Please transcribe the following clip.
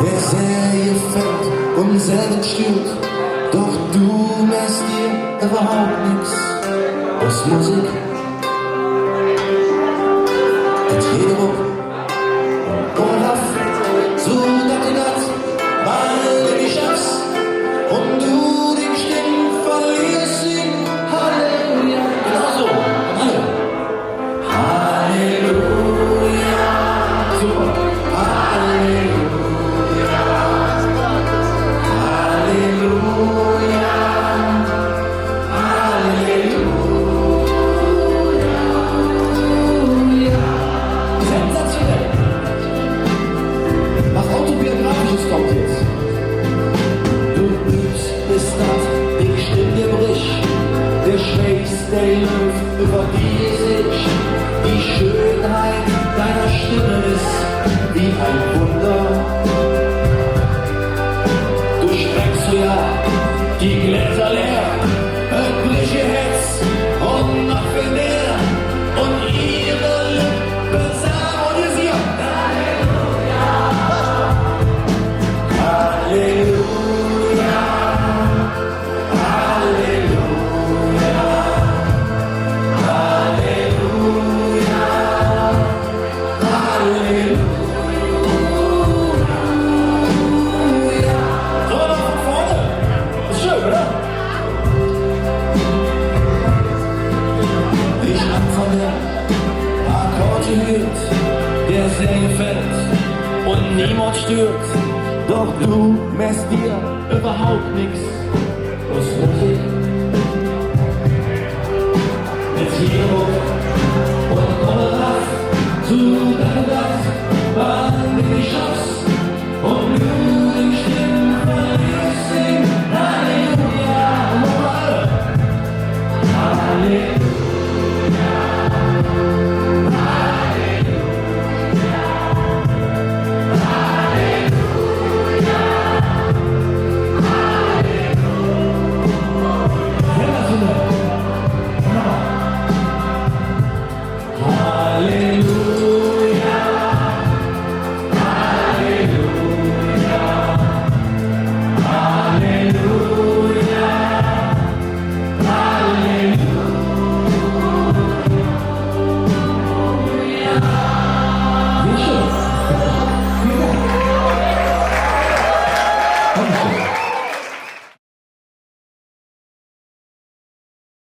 Der Serie fällt und selten stört, doch du lässt dir überhaupt nix aus Musik. Und jede Ruck und Ohrhaft, so dass du das mal nicht schaffst und du den Stimmen verlierst, sing Halleluja. Genau so, alle. Halleluja. Super. Halleluja. Halleluja. Halleluja. Sensationell. Was Autobiografisches kommt jetzt. Du übst, bis das Ding still dir bricht. Der schwächste Löw über die sich. Die Schönheit deiner Stimme ist wie ein Wunder. Du streckst so ja die Gläser leer, öffentliche Hetz und noch viel mehr. Und ihre Lippen harmonisieren. Halleluja. Halleluja. Halleluja. Halleluja. Halleluja. So, noch von vorne. Ist schön, oder? Ich anfange, Akkorde hört, der sehr gefällt und niemand stört. Doch du messt dir überhaupt nix